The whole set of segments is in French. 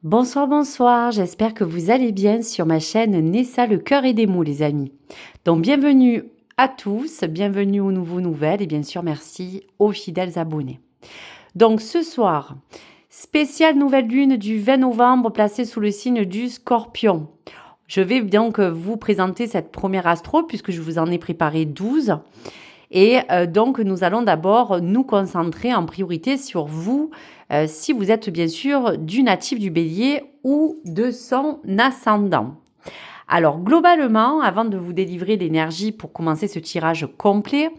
Bonsoir, bonsoir, j'espère que vous allez bien sur ma chaîne Nessa le cœur et des mots les amis. Donc bienvenue à tous, bienvenue aux nouveaux nouvelles et bien sûr merci aux fidèles abonnés. Donc ce soir, spéciale nouvelle lune du 20 novembre placée sous le signe du Scorpion. Je vais donc vous présenter cette première astro puisque je vous en ai préparé 12. Et donc, nous allons d'abord nous concentrer en priorité sur vous, si vous êtes bien sûr du natif du bélier ou de son ascendant. Alors, globalement, avant de vous délivrer l'énergie pour commencer ce tirage complet,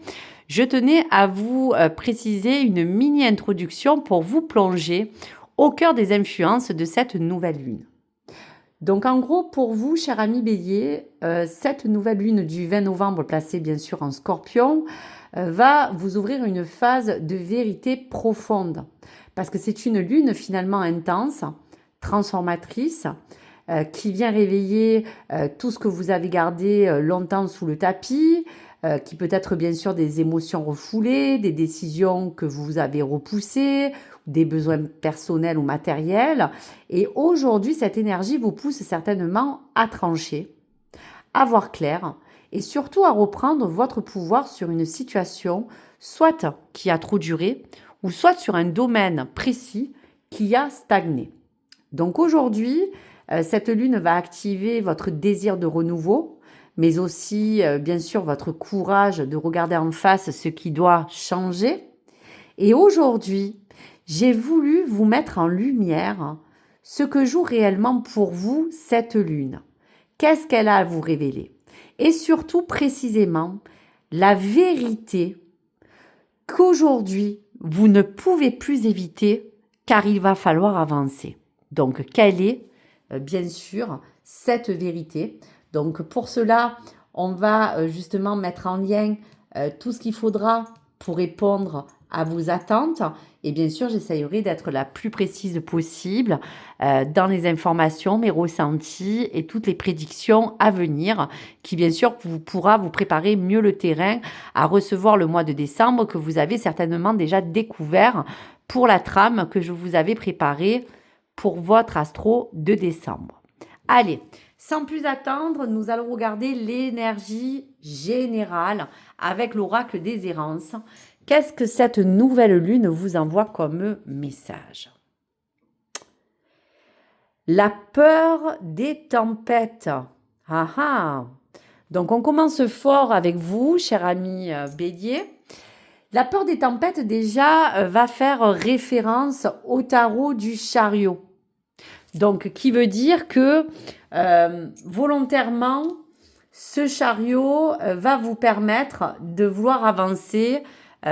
je tenais à vous préciser une mini-introduction pour vous plonger au cœur des influences de cette nouvelle lune. Donc en gros, pour vous, cher ami bélier, cette nouvelle lune du 20 novembre, placée bien sûr en scorpion, va vous ouvrir une phase de vérité profonde. Parce que c'est une lune finalement intense, transformatrice, qui vient réveiller tout ce que vous avez gardé longtemps sous le tapis, qui peut être bien sûr des émotions refoulées, des décisions que vous avez repoussées, des besoins personnels ou matériels. Et aujourd'hui, cette énergie vous pousse certainement à trancher, à voir clair et surtout à reprendre votre pouvoir sur une situation, soit qui a trop duré, ou soit sur un domaine précis qui a stagné. Donc aujourd'hui, cette lune va activer votre désir de renouveau, mais aussi, bien sûr, votre courage de regarder en face ce qui doit changer. Et aujourd'hui, j'ai voulu vous mettre en lumière ce que joue réellement pour vous cette lune. Qu'est-ce qu'elle a à vous révéler? Et surtout, précisément, la vérité qu'aujourd'hui, vous ne pouvez plus éviter car il va falloir avancer. Donc, quelle est, bien sûr, cette vérité? Donc, pour cela, on va justement mettre en lien tout ce qu'il faudra pour répondre à vos attentes. Et bien sûr, j'essayerai d'être la plus précise possible dans les informations, mes ressentis et toutes les prédictions à venir qui, bien sûr, pourra vous préparer mieux le terrain à recevoir le mois de décembre que vous avez certainement déjà découvert pour la trame que je vous avais préparée pour votre astro de décembre. Allez, sans plus attendre, nous allons regarder l'énergie générale avec l'oracle des errances. Qu'est-ce que cette nouvelle lune vous envoie comme message? La peur des tempêtes. Ah ah. Donc on commence fort avec vous, cher ami bélier. La peur des tempêtes déjà va faire référence au tarot du chariot. Donc qui veut dire que volontairement, ce chariot va vous permettre de vouloir avancer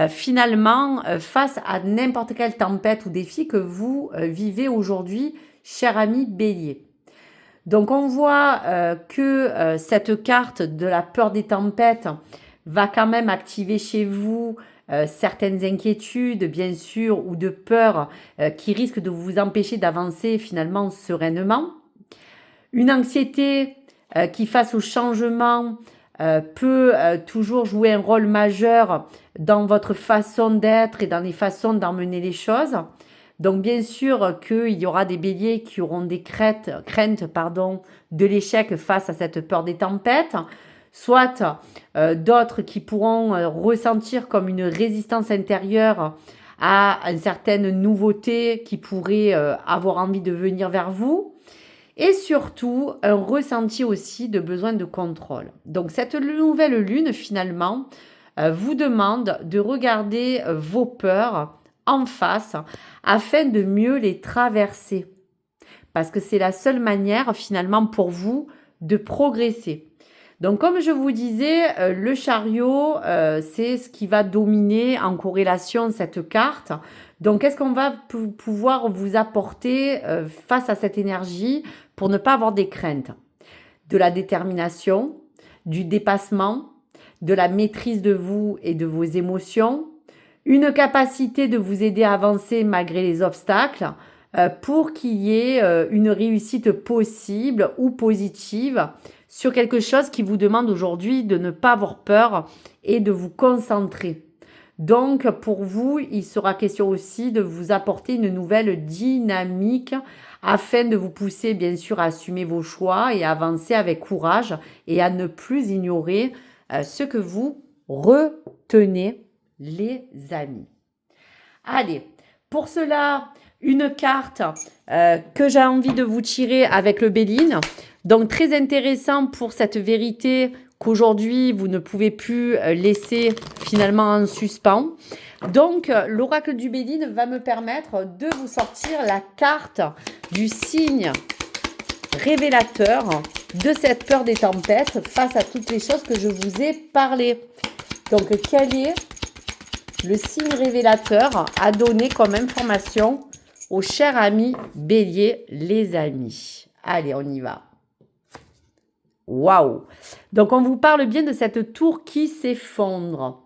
finalement face à n'importe quelle tempête ou défi que vous vivez aujourd'hui, cher ami bélier. Donc on voit que cette carte de la peur des tempêtes va quand même activer chez vous certaines inquiétudes, bien sûr, ou de peur qui risquent de vous empêcher d'avancer finalement sereinement. Une anxiété qui, face au changement, peut toujours jouer un rôle majeur dans votre façon d'être et dans les façons d'emmener les choses. Donc bien sûr qu'il y aura des béliers qui auront des craintes de l'échec face à cette peur des tempêtes, soit d'autres qui pourront ressentir comme une résistance intérieure à une certaine nouveauté qui pourrait avoir envie de venir vers vous. Et surtout, un ressenti aussi de besoin de contrôle. Donc, cette nouvelle lune, finalement, vous demande de regarder vos peurs en face afin de mieux les traverser. Parce que c'est la seule manière, finalement, pour vous de progresser. Donc, comme je vous disais, le chariot, c'est ce qui va dominer en corrélation cette carte. Donc, qu'est-ce qu'on va pouvoir vous apporter face à cette énergie pour ne pas avoir des craintes? De la détermination, du dépassement, de la maîtrise de vous et de vos émotions, une capacité de vous aider à avancer malgré les obstacles pour qu'il y ait une réussite possible ou positive sur quelque chose qui vous demande aujourd'hui de ne pas avoir peur et de vous concentrer. Donc, pour vous, il sera question aussi de vous apporter une nouvelle dynamique afin de vous pousser, bien sûr, à assumer vos choix et à avancer avec courage et à ne plus ignorer ce que vous retenez, les amis. Allez, pour cela, une carte que j'ai envie de vous tirer avec le Béline. Donc, très intéressant pour cette vérité qu'aujourd'hui, vous ne pouvez plus laisser finalement en suspens. Donc, l'oracle du Béline va me permettre de vous sortir la carte du signe révélateur de cette peur des tempêtes face à toutes les choses que je vous ai parlé. Donc, quel est le signe révélateur à donner comme information aux chers amis Bélier, les amis? Allez, on y va. Waouh! Donc, on vous parle bien de cette tour qui s'effondre.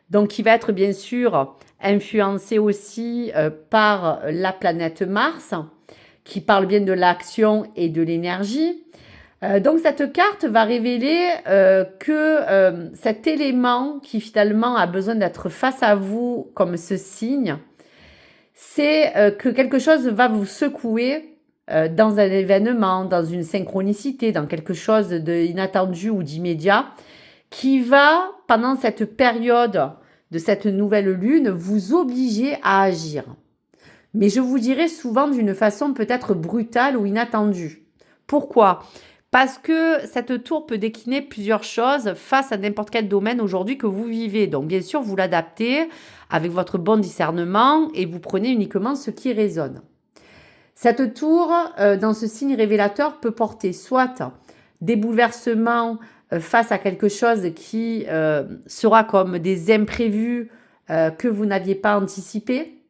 Donc, qui va être bien sûr influencée aussi par la planète Mars, qui parle bien de l'action et de l'énergie. Donc, cette carte va révéler que cet élément qui finalement a besoin d'être face à vous comme ce signe, c'est que quelque chose va vous secouer dans un événement, dans une synchronicité, dans quelque chose d'inattendu ou d'immédiat, qui va, pendant cette période de cette nouvelle lune, vous obliger à agir. Mais je vous dirais souvent d'une façon peut-être brutale ou inattendue. Pourquoi ? Parce que cette tour peut décliner plusieurs choses face à n'importe quel domaine aujourd'hui que vous vivez. Donc bien sûr, vous l'adaptez avec votre bon discernement et vous prenez uniquement ce qui résonne. Cette tour, dans ce signe révélateur, peut porter soit des bouleversements face à quelque chose qui sera comme des imprévus que vous n'aviez pas anticipés.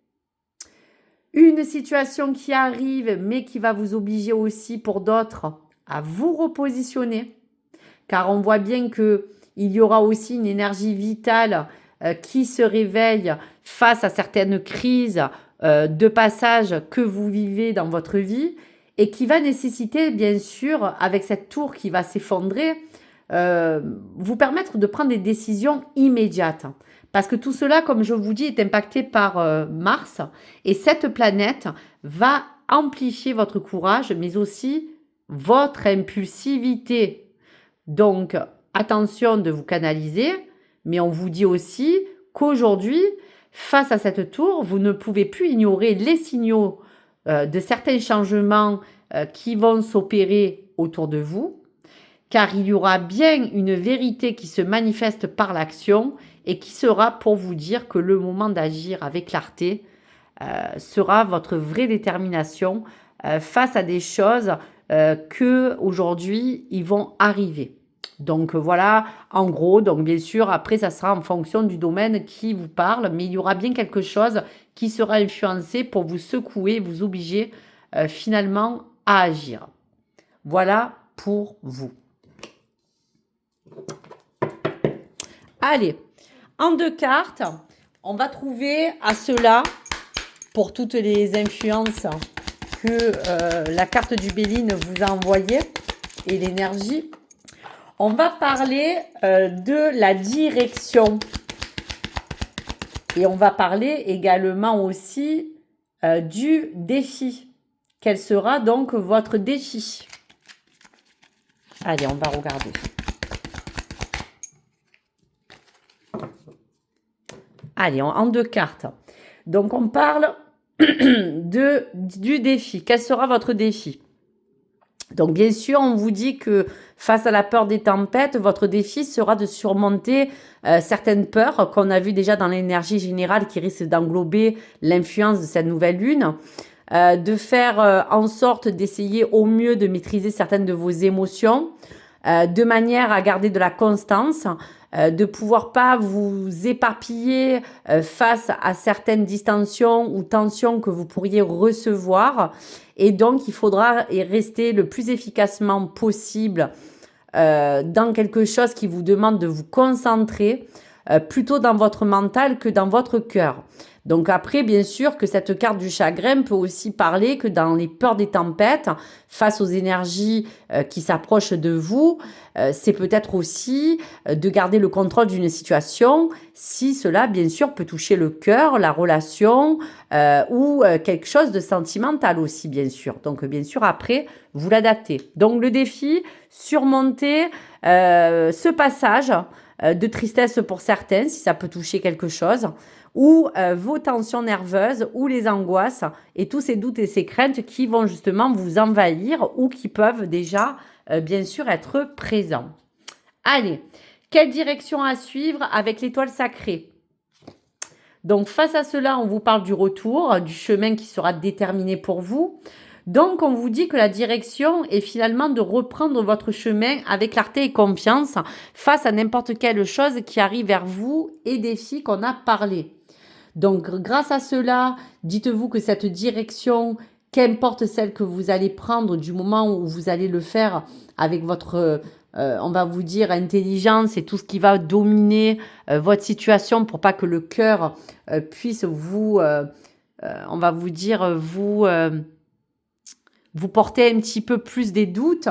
Une situation qui arrive, mais qui va vous obliger aussi pour d'autres à vous repositionner. Car on voit bien qu'il y aura aussi une énergie vitale qui se réveille face à certaines crises de passage que vous vivez dans votre vie et qui va nécessiter, bien sûr, avec cette tour qui va s'effondrer, vous permettre de prendre des décisions immédiates. Parce que tout cela, comme je vous dis, est impacté par Mars et cette planète va amplifier votre courage, mais aussi votre impulsivité. Donc, attention de vous canaliser, mais on vous dit aussi qu'aujourd'hui, face à cette tour, vous ne pouvez plus ignorer les signaux de certains changements qui vont s'opérer autour de vous, car il y aura bien une vérité qui se manifeste par l'action et qui sera pour vous dire que le moment d'agir avec clarté sera votre vraie détermination face à des choses que aujourd'hui ils vont arriver. Donc voilà, en gros, donc bien sûr, après ça sera en fonction du domaine qui vous parle, mais il y aura bien quelque chose qui sera influencé pour vous secouer, vous obliger finalement à agir. Voilà pour vous. Allez, en 2 cartes, on va trouver à cela, pour toutes les influences que la carte du Béline vous a envoyées et l'énergie, on va parler de la direction. Et on va parler également aussi du défi. Quel sera donc votre défi? Allez, on va regarder. Allez, en 2 cartes. Donc, on parle du défi. Quel sera votre défi? Donc, bien sûr, on vous dit que face à la peur des tempêtes, votre défi sera de surmonter certaines peurs qu'on a vues déjà dans l'énergie générale qui risque d'englober l'influence de cette nouvelle lune. De faire en sorte d'essayer au mieux de maîtriser certaines de vos émotions, de manière à garder de la constance, de pouvoir pas vous éparpiller face à certaines distensions ou tensions que vous pourriez recevoir. Et donc, il faudra rester le plus efficacement possible dans quelque chose qui vous demande de vous concentrer plutôt dans votre mental que dans votre cœur. Donc après, bien sûr que cette carte du chagrin peut aussi parler que dans les peurs des tempêtes, face aux énergies qui s'approchent de vous, c'est peut-être aussi de garder le contrôle d'une situation si cela, bien sûr, peut toucher le cœur, la relation ou quelque chose de sentimental aussi, bien sûr. Donc, bien sûr, après, vous l'adaptez. Donc, le défi, surmonter ce passage de tristesse pour certains, si ça peut toucher quelque chose, ou vos tensions nerveuses, ou les angoisses, et tous ces doutes et ces craintes qui vont justement vous envahir ou qui peuvent déjà, bien sûr, être présents. Allez, quelle direction à suivre avec l'étoile sacrée? Donc, face à cela, on vous parle du retour, du chemin qui sera déterminé pour vous. Donc, on vous dit que la direction est finalement de reprendre votre chemin avec clarté et confiance face à n'importe quelle chose qui arrive vers vous et défis qu'on a parlé. Donc, grâce à cela, dites-vous que cette direction, qu'importe celle que vous allez prendre du moment où vous allez le faire avec votre, on va vous dire, intelligence et tout ce qui va dominer votre situation pour pas que le cœur puisse vous, on va vous dire, vous porter un petit peu plus des doutes,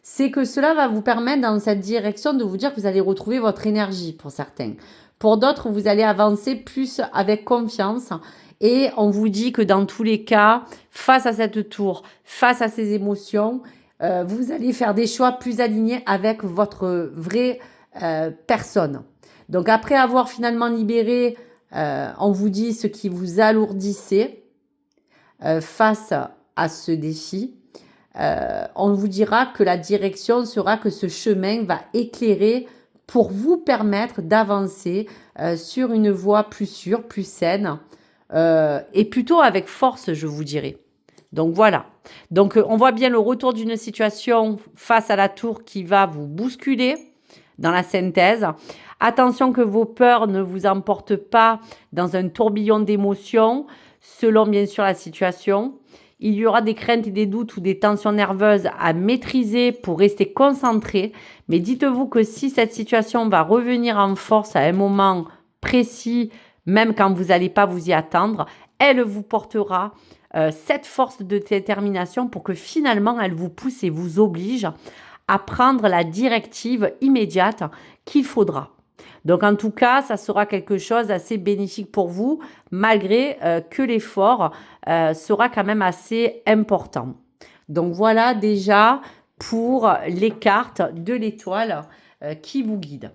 c'est que cela va vous permettre dans cette direction de vous dire que vous allez retrouver votre énergie pour certains. Pour d'autres, vous allez avancer plus avec confiance et on vous dit que dans tous les cas, face à cette tour, face à ces émotions, vous allez faire des choix plus alignés avec votre vraie personne. Donc après avoir finalement libéré, on vous dit ce qui vous alourdissait face à ce défi, on vous dira que la direction sera que ce chemin va éclairer pour vous permettre d'avancer sur une voie plus sûre, plus saine et plutôt avec force, je vous dirais. Donc voilà. Donc on voit bien le retour d'une situation face à la tour qui va vous bousculer dans la synthèse. Attention que vos peurs ne vous emportent pas dans un tourbillon d'émotions selon bien sûr la situation. Il y aura des craintes et des doutes ou des tensions nerveuses à maîtriser pour rester concentré. Mais dites-vous que si cette situation va revenir en force à un moment précis, même quand vous n'allez pas vous y attendre, elle vous portera cette force de détermination pour que finalement elle vous pousse et vous oblige à prendre la directive immédiate qu'il faudra. Donc en tout cas, ça sera quelque chose d'assez bénéfique pour vous, malgré que l'effort sera quand même assez important. Donc voilà déjà pour les cartes de l'étoile qui vous guident.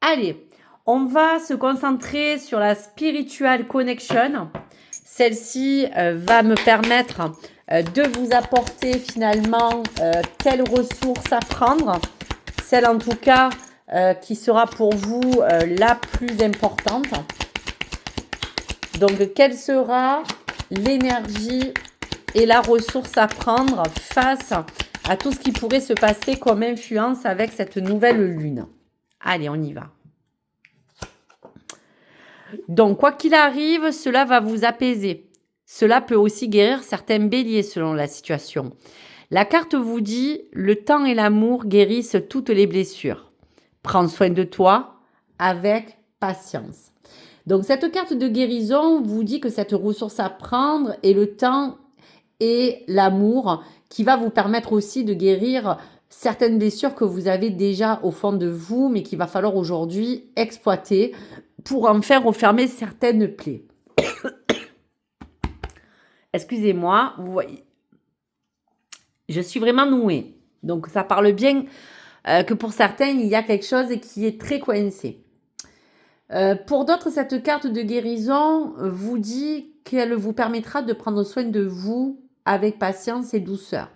Allez, on va se concentrer sur la Spiritual Connection. Celle-ci va me permettre de vous apporter finalement quelles ressources à prendre. Celle en tout cas qui sera pour vous la plus importante. Donc, quelle sera l'énergie et la ressource à prendre face à tout ce qui pourrait se passer comme influence avec cette nouvelle lune? Allez, on y va. Donc, quoi qu'il arrive, cela va vous apaiser. Cela peut aussi guérir certains béliers selon la situation. La carte vous dit « Le temps et l'amour guérissent toutes les blessures. Prends soin de toi avec patience. » Donc, cette carte de guérison vous dit que cette ressource à prendre est le temps et l'amour qui va vous permettre aussi de guérir certaines blessures que vous avez déjà au fond de vous, mais qu'il va falloir aujourd'hui exploiter pour en faire refermer certaines plaies. Excusez-moi, vous voyez, je suis vraiment nouée. Donc, ça parle bien que pour certains, il y a quelque chose qui est très coincé. Pour d'autres, cette carte de guérison vous dit qu'elle vous permettra de prendre soin de vous avec patience et douceur.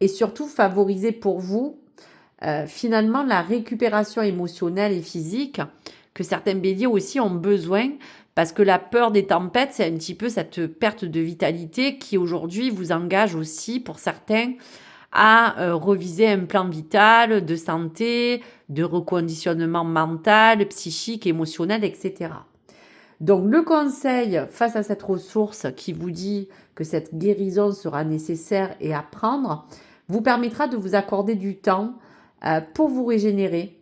Et surtout, favoriser pour vous, finalement, la récupération émotionnelle et physique que certains béliers aussi ont besoin parce que la peur des tempêtes, c'est un petit peu cette perte de vitalité qui aujourd'hui vous engage aussi pour certains à reviser un plan vital, de santé, de reconditionnement mental, psychique, émotionnel, etc. Donc le conseil face à cette ressource qui vous dit que cette guérison sera nécessaire et à prendre, vous permettra de vous accorder du temps pour vous régénérer,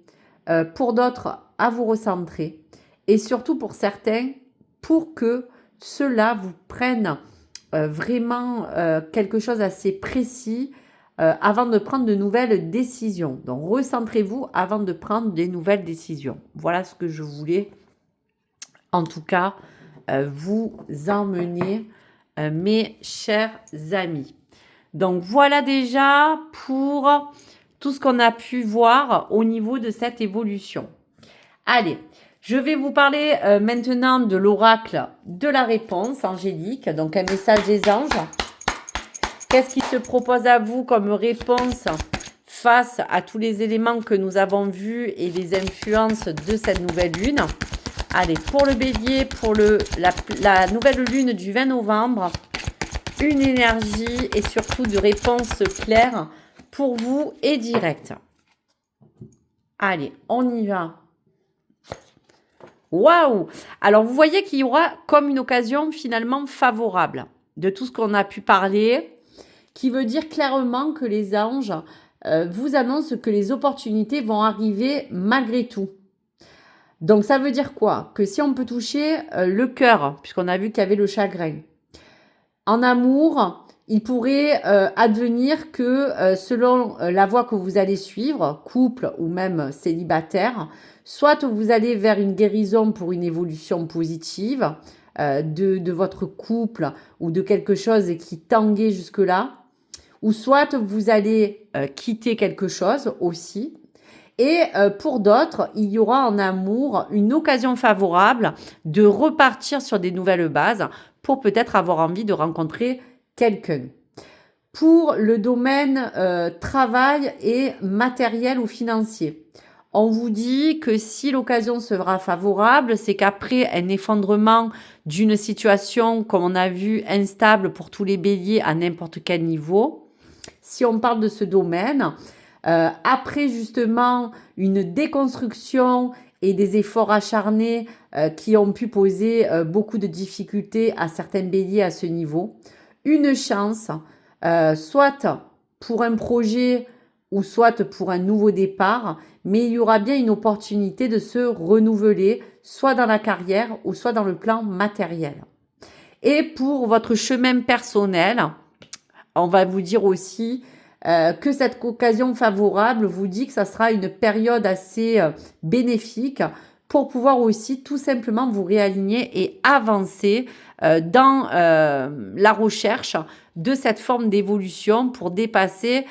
pour d'autres à vous recentrer et surtout pour certains pour que cela vous prenne vraiment quelque chose assez précis avant de prendre de nouvelles décisions. Donc, recentrez-vous avant de prendre des nouvelles décisions. Voilà ce que je voulais, en tout cas, vous emmener, mes chers amis. Donc, voilà déjà pour tout ce qu'on a pu voir au niveau de cette évolution. Allez, je vais vous parler maintenant de l'oracle de la réponse angélique, donc un message des anges. Qu'est-ce qui se propose à vous comme réponse face à tous les éléments que nous avons vus et les influences de cette nouvelle lune? Allez, pour le bélier, pour la nouvelle lune du 20 novembre, une énergie et surtout de réponse claire pour vous et directe. Allez, on y va. Waouh! Alors, vous voyez qu'il y aura comme une occasion finalement favorable de tout ce qu'on a pu parler, qui veut dire clairement que les anges vous annoncent que les opportunités vont arriver malgré tout. Donc, ça veut dire quoi? Que si on peut toucher le cœur, puisqu'on a vu qu'il y avait le chagrin, en amour, il pourrait advenir que selon la voie que vous allez suivre, couple ou même célibataire, soit vous allez vers une guérison pour une évolution positive de votre couple ou de quelque chose qui tanguait jusque-là, ou soit vous allez quitter quelque chose aussi. Et pour d'autres, il y aura en amour une occasion favorable de repartir sur des nouvelles bases pour peut-être avoir envie de rencontrer quelqu'un. Pour le domaine travail et matériel ou financier, on vous dit que si l'occasion sera favorable, c'est qu'après un effondrement d'une situation, comme on a vu, instable pour tous les béliers à n'importe quel niveau, si on parle de ce domaine, après justement une déconstruction et des efforts acharnés qui ont pu poser beaucoup de difficultés à certains béliers à ce niveau, une chance, soit pour un projet ou soit pour un nouveau départ, mais il y aura bien une opportunité de se renouveler, soit dans la carrière ou soit dans le plan matériel. Et pour votre chemin personnel, on va vous dire aussi que cette occasion favorable vous dit que ça sera une période assez bénéfique pour pouvoir aussi tout simplement vous réaligner et avancer dans la recherche de cette forme d'évolution pour dépasser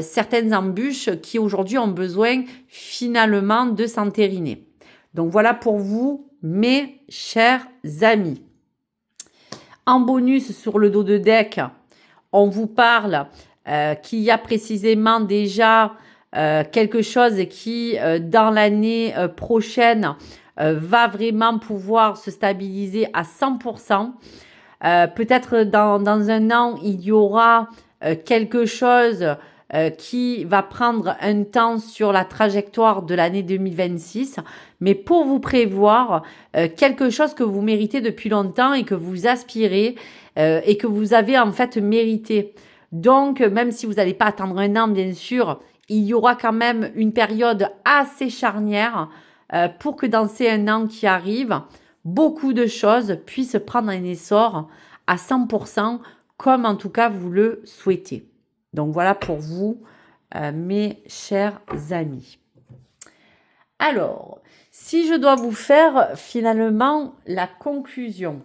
certaines embûches qui aujourd'hui ont besoin finalement de s'entériner. Donc voilà pour vous, mes chers amis. En bonus sur le dos de deck, on vous parle qu'il y a précisément déjà quelque chose qui, dans l'année prochaine, va vraiment pouvoir se stabiliser à 100%. Peut-être dans un an, il y aura quelque chose qui va prendre un temps sur la trajectoire de l'année 2026, mais pour vous prévoir quelque chose que vous méritez depuis longtemps et que vous aspirez et que vous avez en fait mérité. Donc, même si vous n'allez pas attendre un an, bien sûr, il y aura quand même une période assez charnière pour que dans ces un an qui arrivent, beaucoup de choses puissent prendre un essor à 100%, comme en tout cas vous le souhaitez. Donc voilà pour vous, mes chers amis. Alors, si je dois vous faire finalement la conclusion,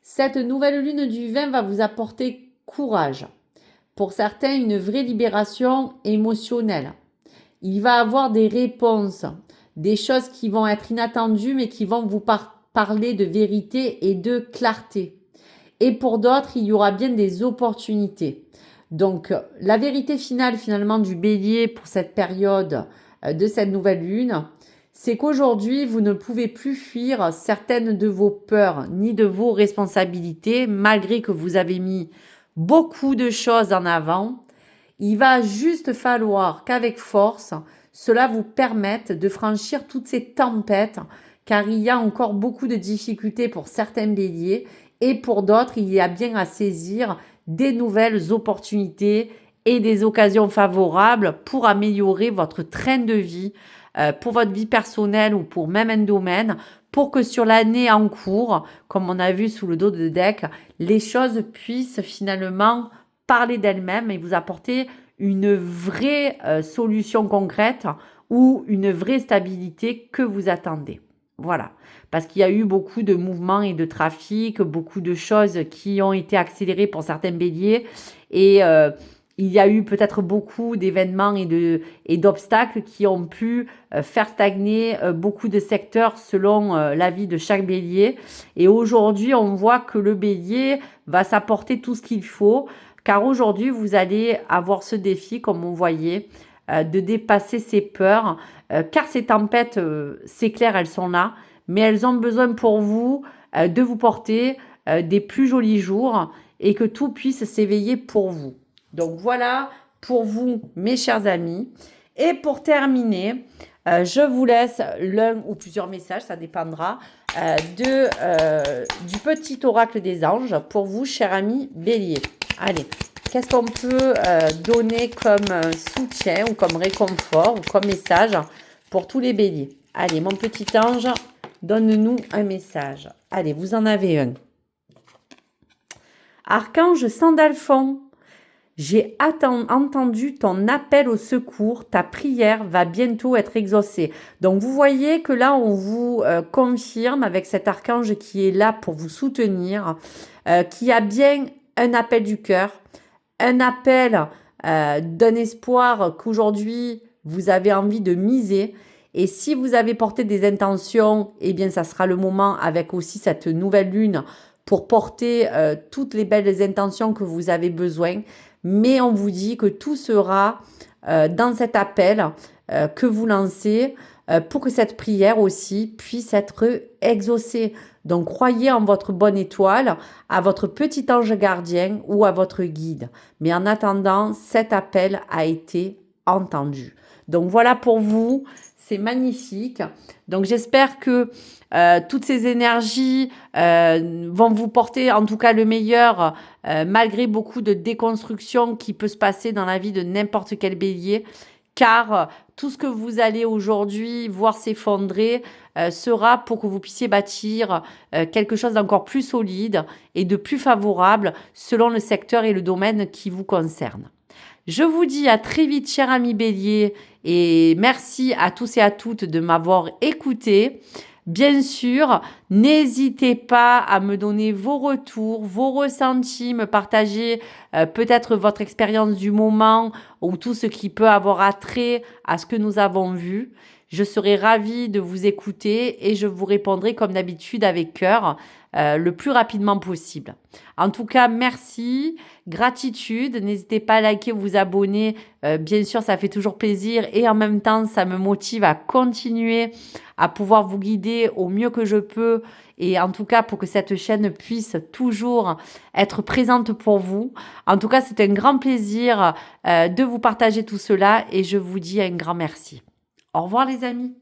cette nouvelle lune du 20 va vous apporter courage. Pour certains, une vraie libération émotionnelle. Il va avoir des réponses, des choses qui vont être inattendues, mais qui vont vous parler de vérité et de clarté. Et pour d'autres, il y aura bien des opportunités. Donc, la vérité finale finalement du bélier pour cette période de cette nouvelle lune, c'est qu'aujourd'hui, vous ne pouvez plus fuir certaines de vos peurs ni de vos responsabilités, malgré que vous avez mis beaucoup de choses en avant. Il va juste falloir qu'avec force, cela vous permette de franchir toutes ces tempêtes, car il y a encore beaucoup de difficultés pour certains béliers et pour d'autres, il y a bien à saisir des nouvelles opportunités et des occasions favorables pour améliorer votre train de vie pour votre vie personnelle ou pour même un domaine, pour que sur l'année en cours, comme on a vu sous le dos de deck, les choses puissent finalement parler d'elles-mêmes et vous apporter une vraie solution concrète ou une vraie stabilité que vous attendez. Voilà, parce qu'il y a eu beaucoup de mouvements et de trafic, beaucoup de choses qui ont été accélérées pour certains béliers et il y a eu peut-être beaucoup d'événements et d'obstacles qui ont pu faire stagner beaucoup de secteurs selon l'avis de chaque bélier. Et aujourd'hui, on voit que le bélier va s'apporter tout ce qu'il faut, car aujourd'hui, vous allez avoir ce défi, comme on voyait, de dépasser ses peurs, car ces tempêtes, c'est clair, elles sont là, mais elles ont besoin pour vous de vous porter des plus jolis jours et que tout puisse s'éveiller pour vous. Donc voilà pour vous, mes chers amis. Et pour terminer, je vous laisse l'un ou plusieurs messages, ça dépendra, du petit oracle des anges pour vous, chers amis bélier. Allez, qu'est-ce qu'on peut donner comme soutien ou comme réconfort ou comme message pour tous les béliers? Allez, mon petit ange, donne-nous un message. Allez, vous en avez un. Archange Sandalphon, j'ai entendu ton appel au secours, ta prière va bientôt être exaucée. Donc vous voyez que là, on vous confirme avec cet archange qui est là pour vous soutenir, qu'il y a bien un appel du cœur, un appel d'un espoir qu'aujourd'hui, vous avez envie de miser. Et si vous avez porté des intentions, eh bien, ça sera le moment avec aussi cette nouvelle lune pour porter toutes les belles intentions que vous avez besoin. Mais on vous dit que tout sera dans cet appel que vous lancez pour que cette prière aussi puisse être exaucée. Donc, croyez en votre bonne étoile, à votre petit ange gardien ou à votre guide. Mais en attendant, cet appel a été entendu. Donc, voilà pour vous. C'est magnifique. Donc, j'espère que toutes ces énergies vont vous porter en tout cas le meilleur, malgré beaucoup de déconstruction qui peut se passer dans la vie de n'importe quel bélier. Car tout ce que vous allez aujourd'hui voir s'effondrer sera pour que vous puissiez bâtir quelque chose d'encore plus solide et de plus favorable selon le secteur et le domaine qui vous concerne. Je vous dis à très vite, chers amis béliers, et merci à tous et à toutes de m'avoir écouté. Bien sûr, n'hésitez pas à me donner vos retours, vos ressentis, me partager peut-être votre expérience du moment ou tout ce qui peut avoir attrait à ce que nous avons vu. Je serai ravie de vous écouter et je vous répondrai comme d'habitude avec cœur le plus rapidement possible. En tout cas, merci, gratitude. N'hésitez pas à liker, vous abonner. Bien sûr, ça fait toujours plaisir et en même temps, ça me motive à continuer à pouvoir vous guider au mieux que je peux et en tout cas pour que cette chaîne puisse toujours être présente pour vous. En tout cas, c'est un grand plaisir de vous partager tout cela et je vous dis un grand merci. Au revoir les amis.